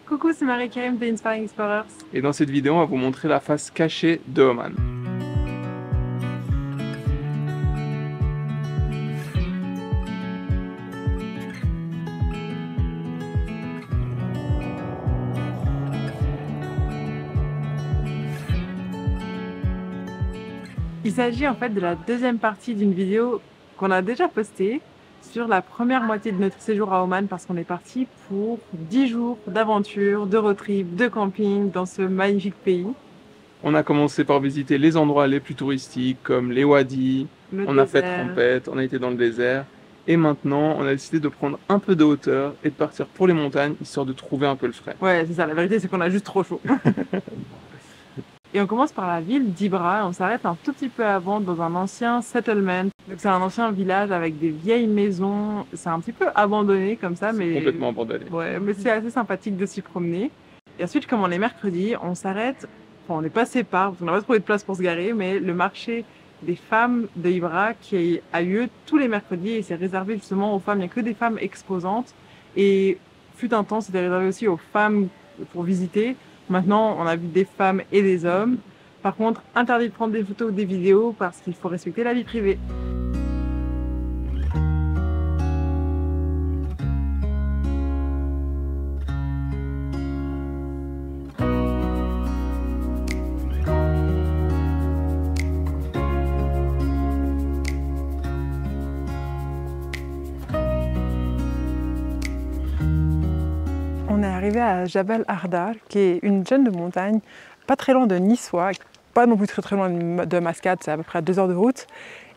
Coucou, c'est Marie-Karim de Inspiring Explorers. Et dans cette vidéo, on va vous montrer la face cachée de Oman. Il s'agit en fait de la deuxième partie d'une vidéo qu'on a déjà postée sur la première moitié de notre séjour à Oman parce qu'on est parti pour 10 jours d'aventure, de road trip, de camping dans ce magnifique pays. On a commencé par visiter les endroits les plus touristiques comme les wadis, on a fait Trompette, on a été dans le désert. Et maintenant, on a décidé de prendre un peu de hauteur et de partir pour les montagnes, histoire de trouver un peu le frais. Ouais, c'est ça, la vérité c'est qu'on a juste trop chaud. Et on commence par la ville d'Ibra, on s'arrête un tout petit peu avant dans un ancien settlement. Donc c'est un ancien village avec des vieilles maisons, c'est un petit peu abandonné comme ça, mais... complètement abandonné. Ouais, mais c'est assez sympathique de s'y promener. Et ensuite, comme on est mercredi, on s'arrête, enfin on n'est pas séparés, parce qu'on n'a pas trouvé de place pour se garer, mais le marché des femmes de Ibra qui a lieu tous les mercredis et c'est réservé justement aux femmes, il n'y a que des femmes exposantes. Et fut un temps, c'était réservé aussi aux femmes pour visiter. Maintenant, on a vu des femmes et des hommes. Par contre, interdit de prendre des photos ou des vidéos parce qu'il faut respecter la vie privée. On est arrivé à Jabal Ardar, qui est une chaîne de montagne, pas très loin de Nisswa, pas non plus très loin de Mascate, c'est à peu près à 2 heures de route.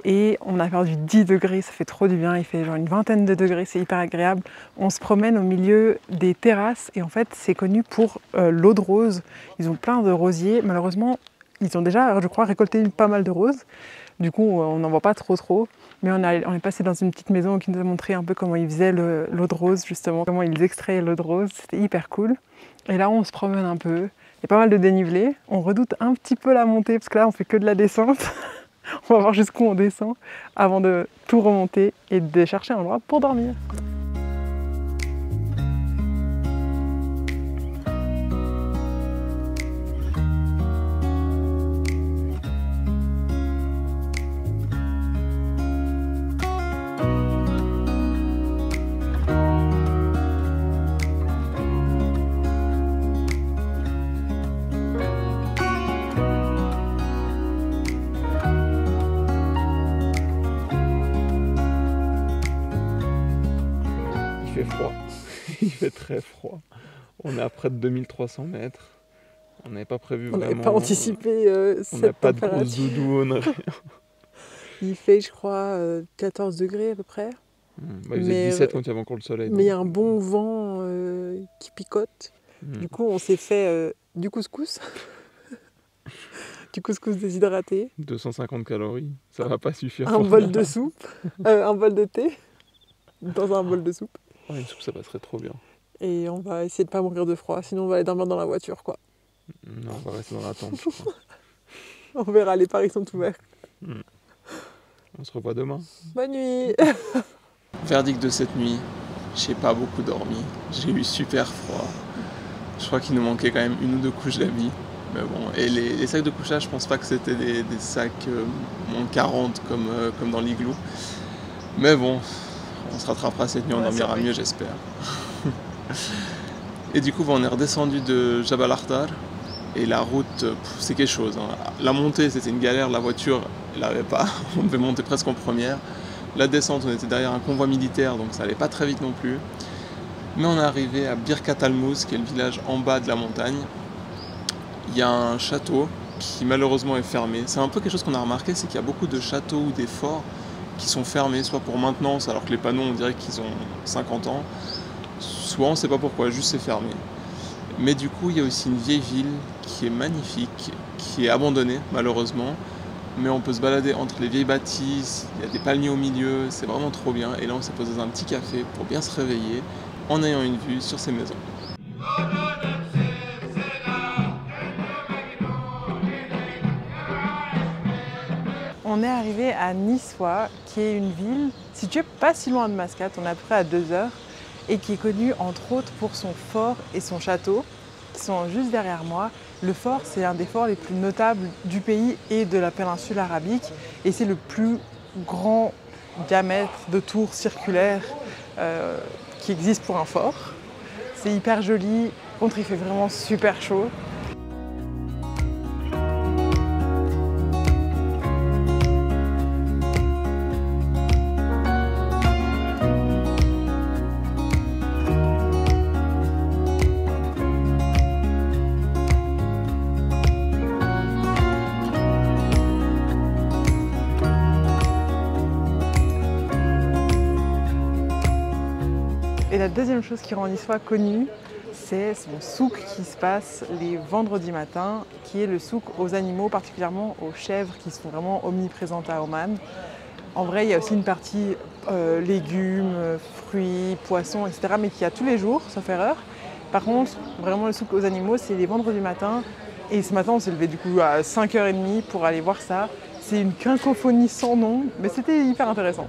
Et on a perdu 10 degrés, ça fait trop du bien, il fait genre une vingtaine de degrés, c'est hyper agréable. On se promène au milieu des terrasses et en fait c'est connu pour l'eau de rose. Ils ont plein de rosiers, malheureusement ils ont déjà, je crois, récolté pas mal de roses. Du coup on n'en voit pas trop. Mais on est passé dans une petite maison qui nous a montré un peu comment ils faisaient l'eau de rose, justement, comment ils extrayaient l'eau de rose. C'était hyper cool. Et là, on se promène un peu. Il y a pas mal de dénivelé. On redoute un petit peu la montée, parce que là, on fait que de la descente. On va voir jusqu'où on descend avant de tout remonter et de chercher un endroit pour dormir. Il fait froid, il fait très froid. On est à près de 2300 mètres. On n'avait pas prévu vraiment... On n'avait pas anticipé cette température. On n'a pas de grosse doudoune, rien. Il fait, je crois, 14 degrés à peu près. Bah, il faisait 17 quand il y avait encore le soleil. Mais il y a un bon vent qui picote. Du coup, on s'est fait du couscous. Du couscous déshydraté. 250 calories, ça va pas suffire. Un bol de soupe, un bol de thé dans un bol de soupe. Ouais, une soupe, ça passerait trop bien. Et on va essayer de pas mourir de froid, sinon on va aller dormir dans la voiture, quoi. Non, on va rester dans la tente, je crois. On verra, les paris sont ouverts. On se revoit demain. Bonne nuit. Verdict de cette nuit, j'ai pas beaucoup dormi, j'ai eu super froid. Je crois qu'il nous manquait quand même 1 ou 2 couches d'habits. Mais bon, et les sacs de couchage, je pense pas que c'était des sacs moins 40 comme dans l'igloo. Mais bon, on se rattrapera cette nuit, on dormira mieux, j'espère. Et du coup, on est redescendu de Jabal Ardar. Et la route, c'est quelque chose. Hein. La montée, c'était une galère, la voiture, elle n'avait pas. On devait monter presque en première. La descente, on était derrière un convoi militaire, donc ça allait pas très vite non plus. Mais on est arrivé à Birkat Al-Mouz, qui est le village en bas de la montagne. Il y a un château qui malheureusement est fermé. C'est un peu quelque chose qu'on a remarqué, c'est qu'il y a beaucoup de châteaux ou des forts qui sont fermés, soit pour maintenance, alors que les panneaux, on dirait qu'ils ont 50 ans, soit on ne sait pas pourquoi, juste c'est fermé. Mais du coup, il y a aussi une vieille ville qui est magnifique, qui est abandonnée malheureusement, mais on peut se balader entre les vieilles bâtisses, il y a des palmiers au milieu, c'est vraiment trop bien. Et là, on s'est posé dans un petit café pour bien se réveiller, en ayant une vue sur ces maisons. On est arrivé à Nisswa, qui est une ville située pas si loin de Mascate, on est à peu près à 2 heures. et qui est connu entre autres pour son fort et son château qui sont juste derrière moi. Le fort, c'est un des forts les plus notables du pays et de la péninsule arabique et c'est le plus grand diamètre de tour circulaire qui existe pour un fort. C'est hyper joli, contre il fait vraiment super chaud. Et la deuxième chose qui rend Niçois connu, c'est son souk qui se passe les vendredis matins, qui est le souk aux animaux, particulièrement aux chèvres qui sont vraiment omniprésentes à Oman. En vrai, il y a aussi une partie légumes, fruits, poissons, etc., mais qui a tous les jours, sauf erreur. Par contre, vraiment le souk aux animaux, c'est les vendredis matins. Et ce matin, on s'est levé du coup à 5h30 pour aller voir ça. C'est une quinquophonie sans nom, mais c'était hyper intéressant.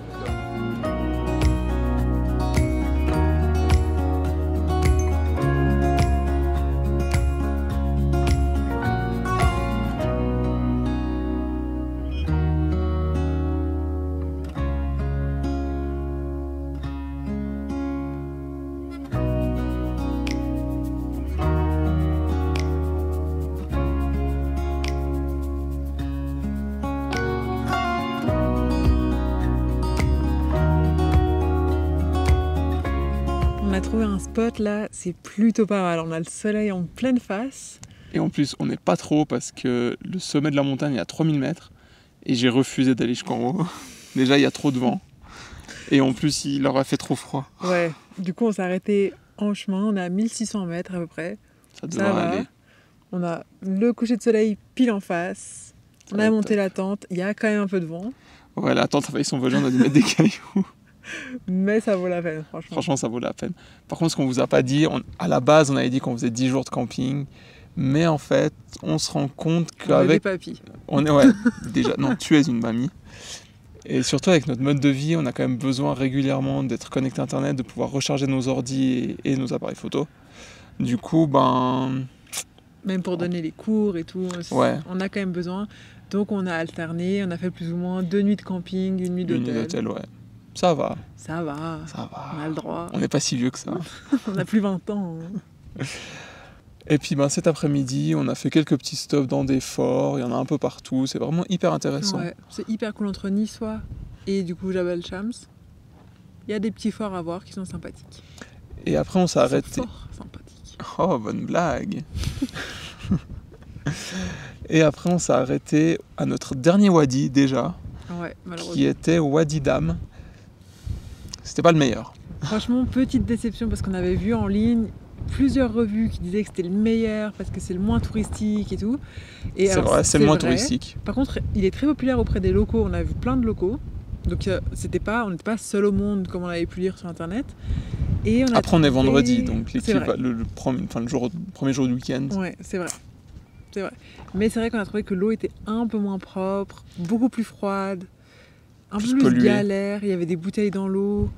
On a trouvé un spot là, c'est plutôt pas mal. On a le soleil en pleine face. Et en plus, on n'est pas trop parce que le sommet de la montagne est à 3000 mètres et j'ai refusé d'aller jusqu'en haut. Déjà, il y a trop de vent. Et en plus, il leur a fait trop froid. Ouais, du coup, on s'est arrêté en chemin. On est à 1600 mètres à peu près. Ça devrait aller. On a le coucher de soleil pile en face. On a monté la tente. Il y a quand même un peu de vent. Ouais, la tente avec son volet, on a dû mettre des cailloux. Mais ça vaut la peine, franchement. Franchement, ça vaut la peine. Par contre, ce qu'on vous a pas dit, à la base, on avait dit qu'on faisait 10 jours de camping. Mais en fait, on se rend compte qu'avec... On est des papis. On est, ouais, déjà, non, tu es une mamie. Et surtout, avec notre mode de vie, on a quand même besoin régulièrement d'être connecté à Internet, de pouvoir recharger nos ordis et nos appareils photo. Du coup, même pour donner les cours et tout, ouais. On a quand même besoin. Donc on a alterné, on a fait plus ou moins 2 nuits de camping, 1 nuit d'hôtel. 1 nuit d'hôtel, ouais. Ça va. Ça va. Ça va. On a le droit. On n'est pas si vieux que ça. On a plus 20 ans. Et puis cet après-midi, on a fait quelques petits stops dans des forts, il y en a un peu partout, c'est vraiment hyper intéressant. Ouais, c'est hyper cool entre Niçois et du coup Jabal Shams. Il y a des petits forts à voir qui sont sympathiques. Et après on s'est arrêté. Fort sympathique. Oh, bonne blague. Et après on s'est arrêté à notre dernier wadi déjà, ouais, malheureusement. Qui était Wadi Dam. C'était pas le meilleur. Franchement, petite déception parce qu'on avait vu en ligne plusieurs revues qui disaient que c'était le meilleur parce que c'est le moins touristique et tout. Et c'est vrai, c'est le moins touristique. Par contre, il est très populaire auprès des locaux. On a vu plein de locaux. Donc on n'était pas seul au monde comme on avait pu lire sur internet. Et après on est vendredi, donc le premier jour du week-end. Ouais, c'est vrai. C'est vrai. Mais c'est vrai qu'on a trouvé que l'eau était un peu moins propre, beaucoup plus froide, un peu plus galère. Il y avait des bouteilles dans l'eau.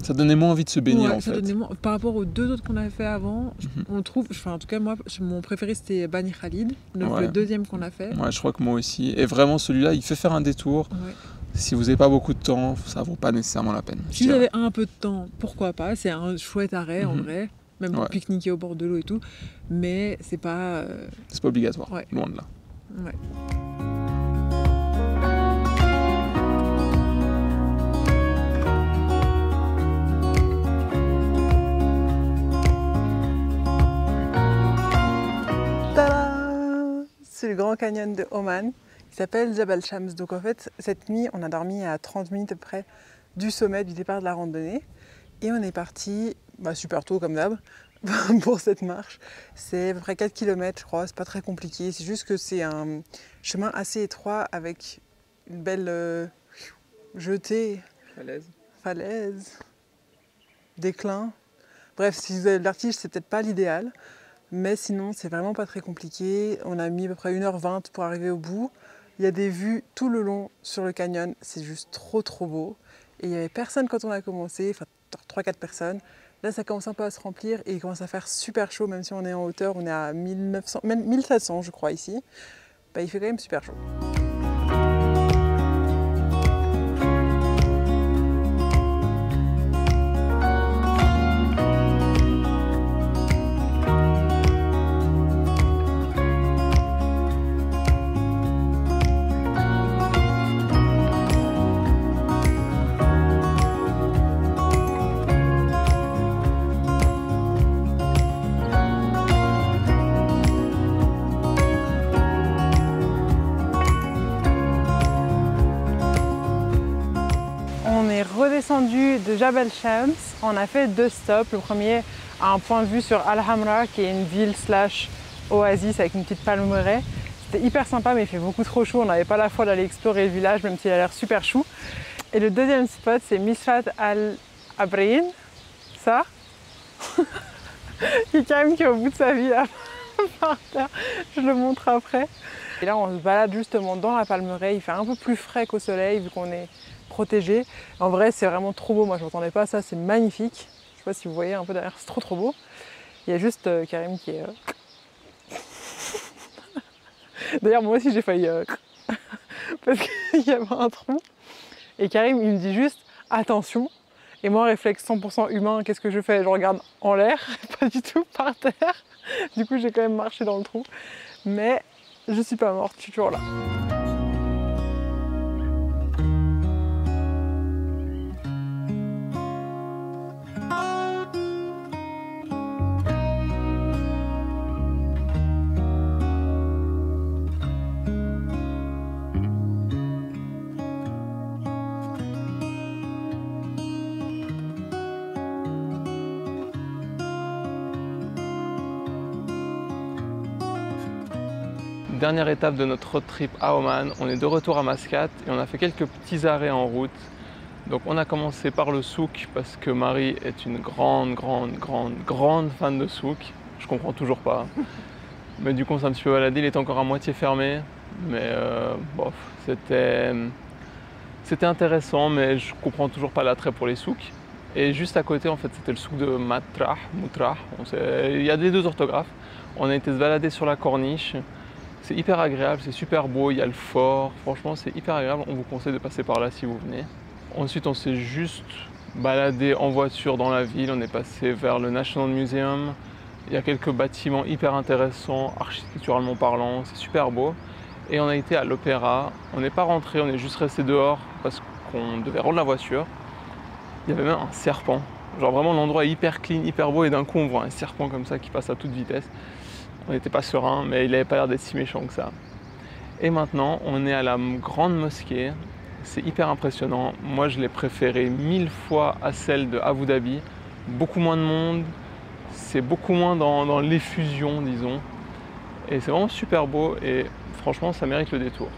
Ça donnait moins envie de se baigner en ça fait. Par rapport aux 2 autres qu'on avait fait avant, on trouve, en tout cas moi, mon préféré c'était Bani Khalid, donc le deuxième qu'on a fait. Ouais, je crois que moi aussi. Et vraiment celui-là, il fait faire un détour. Ouais. Si vous n'avez pas beaucoup de temps, ça vaut pas nécessairement la peine. Si vous avez un peu de temps, pourquoi pas, c'est un chouette arrêt en vrai, même pour pique-niquer au bord de l'eau et tout, mais c'est pas... C'est pas obligatoire, loin de là. Ouais. C'est le Grand Canyon de Oman, qui s'appelle Jabal Shams. Donc en fait, cette nuit, on a dormi à 30 minutes à peu près du sommet du départ de la randonnée. Et on est parti super tôt comme d'hab pour cette marche. C'est à peu près 4 km je crois, c'est pas très compliqué. C'est juste que c'est un chemin assez étroit avec une belle jetée, falaise, déclin. Bref, si vous avez le vertige, c'est peut-être pas l'idéal. Mais sinon, c'est vraiment pas très compliqué. On a mis à peu près 1h20 pour arriver au bout. Il y a des vues tout le long sur le canyon. C'est juste trop beau. Et il n'y avait personne quand on a commencé. Enfin, 3-4 personnes. Là, ça commence un peu à se remplir et il commence à faire super chaud, même si on est en hauteur, on est à 1900, même 1700 je crois ici. Bah, il fait quand même super chaud. Redescendu de Jabal Shams, on a fait 2 stops. Le premier à un point de vue sur Al Hamra, qui est une ville / oasis avec une petite palmeraie. C'était hyper sympa, mais il fait beaucoup trop chaud. On n'avait pas la foi d'aller explorer le village, même s'il a l'air super chou. Et le deuxième spot, c'est Misfat Al Abrain. Ça, il y a Karim qui est au bout de sa vie là, par terre. Je le montre après. Et là, on se balade justement dans la palmeraie. Il fait un peu plus frais qu'au soleil, vu qu'on est protégé. En vrai, c'est vraiment trop beau. Moi, je m'attendais pas à ça. C'est magnifique. Je sais pas si vous voyez un peu derrière. C'est trop beau. Il y a juste Karim qui est. D'ailleurs, moi aussi, j'ai failli parce qu'il y avait un trou. Et Karim, il me dit juste attention. Et moi, réflexe 100% humain, qu'est-ce que je fais? Je regarde en l'air, pas du tout par terre. Du coup, j'ai quand même marché dans le trou. Mais je suis pas morte, je suis toujours là. Dernière étape de notre road trip à Oman, on est de retour à Mascate et on a fait quelques petits arrêts en route. Donc on a commencé par le souk parce que Marie est une grande fan de souk. Je comprends toujours pas. Mais du coup on s'est un petit peu baladé, il était encore à moitié fermé. Mais bof, c'était intéressant, mais je comprends toujours pas l'attrait pour les souks. Et juste à côté en fait c'était le souk de Moutrah. Il y a des 2 orthographes. On a été se balader sur la corniche. C'est hyper agréable, c'est super beau, il y a le fort, franchement c'est hyper agréable, on vous conseille de passer par là si vous venez. Ensuite on s'est juste baladé en voiture dans la ville, on est passé vers le National Museum. Il y a quelques bâtiments hyper intéressants, architecturalement parlant, c'est super beau. Et on a été à l'opéra, on n'est pas rentré, on est juste resté dehors parce qu'on devait rendre la voiture. Il y avait même un serpent, genre vraiment l'endroit est hyper clean, hyper beau et d'un coup on voit un serpent comme ça qui passe à toute vitesse. On n'était pas serein, mais il n'avait pas l'air d'être si méchant que ça. Et maintenant, on est à la grande mosquée. C'est hyper impressionnant. Moi, je l'ai préférée 1000 fois à celle de Abu Dhabi. Beaucoup moins de monde. C'est beaucoup moins dans l'effusion, disons. Et c'est vraiment super beau et franchement, ça mérite le détour.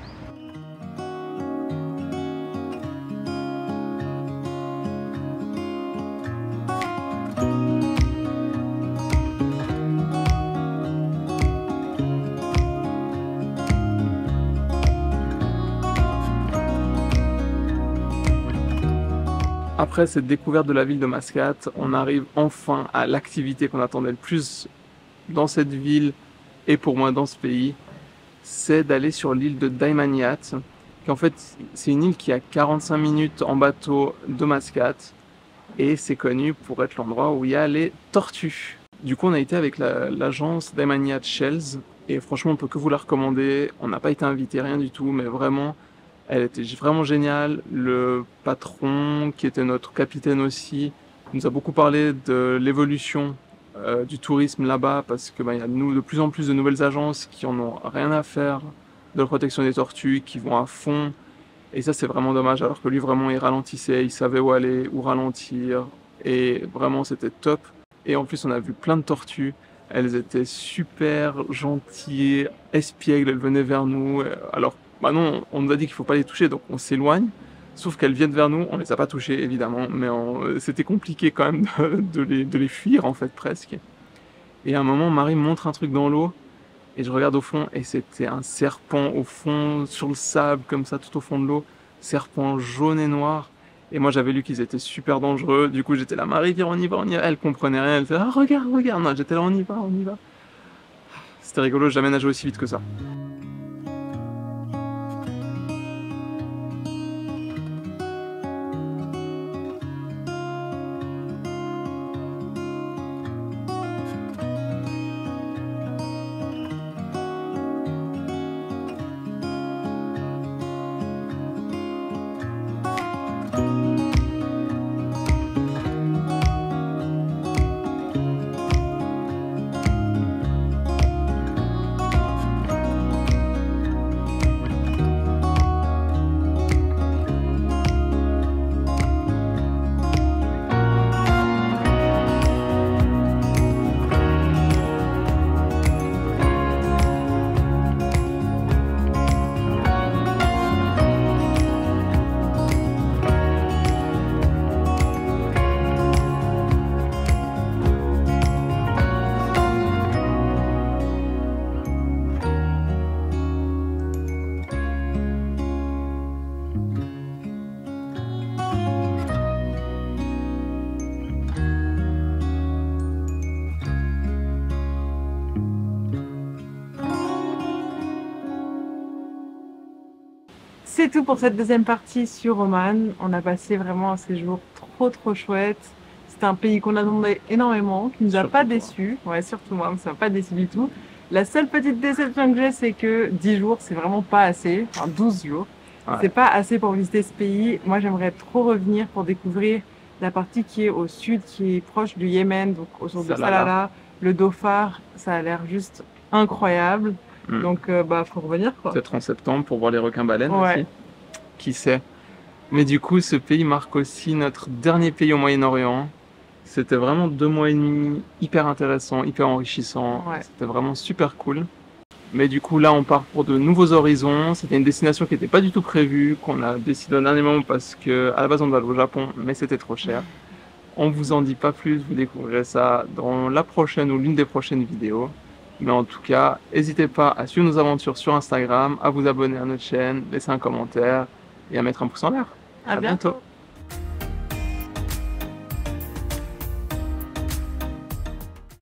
Après cette découverte de la ville de Mascate, on arrive enfin à l'activité qu'on attendait le plus dans cette ville et pour moi dans ce pays, c'est d'aller sur l'île de Daymaniyat, qui en fait c'est une île qui est à 45 minutes en bateau de Mascate et c'est connu pour être l'endroit où il y a les tortues. Du coup on a été avec l'agence Daymaniyat Shells et franchement on peut que vous la recommander, on n'a pas été invité, rien du tout, mais vraiment elle était vraiment géniale. Le patron, qui était notre capitaine aussi, nous a beaucoup parlé de l'évolution du tourisme là-bas parce que y a de plus en plus de nouvelles agences qui en ont rien à faire de la protection des tortues, qui vont à fond. Et ça, c'est vraiment dommage, alors que lui, vraiment, il ralentissait, il savait où aller, où ralentir. Et vraiment, c'était top. Et en plus, on a vu plein de tortues. Elles étaient super gentilles, espiègles, elles venaient vers nous. Alors, non, on nous a dit qu'il ne faut pas les toucher, donc on s'éloigne. Sauf qu'elles viennent vers nous, on ne les a pas touchées évidemment, mais c'était compliqué quand même de les fuir en fait presque. Et à un moment, Marie me montre un truc dans l'eau, et je regarde au fond, et c'était un serpent au fond, sur le sable, comme ça, tout au fond de l'eau. Serpent jaune et noir, Et moi j'avais lu qu'ils étaient super dangereux, du coup j'étais là, Marie, viens, on y va, on y va. Elle comprenait rien, elle était là, ah, regarde, regarde. Non, j'étais là, on y va, on y va. C'était rigolo, j'ai jamais nagé aussi vite que ça. C'est tout pour cette deuxième partie sur Oman. On a passé vraiment un séjour trop chouette. C'était un pays qu'on attendait énormément, qui nous a pas déçus. Ouais, surtout moi, ça m'a pas déçu du tout. La seule petite déception que j'ai, c'est que 10 jours, c'est vraiment pas assez. Enfin, 12 jours. Ouais. C'est pas assez pour visiter ce pays. Moi, j'aimerais trop revenir pour découvrir la partie qui est au sud, qui est proche du Yémen, donc autour de Salalah, le Dhofar. Ça a l'air juste incroyable. Donc, faut revenir, quoi. Peut-être en septembre pour voir les requins-baleines aussi. Qui sait. Mais du coup, ce pays marque aussi notre dernier pays au Moyen-Orient. C'était vraiment 2 mois et demi hyper intéressants, hyper enrichissants. Ouais. C'était vraiment super cool. Mais du coup, là, on part pour de nouveaux horizons. C'était une destination qui n'était pas du tout prévue, qu'on a décidé au dernier moment parce qu'à la base, on devait aller au Japon, mais c'était trop cher. On vous en dit pas plus, vous découvrirez ça dans la prochaine ou l'une des prochaines vidéos. Mais en tout cas, n'hésitez pas à suivre nos aventures sur Instagram, à vous abonner à notre chaîne, laisser un commentaire et à mettre un pouce en l'air. À bientôt.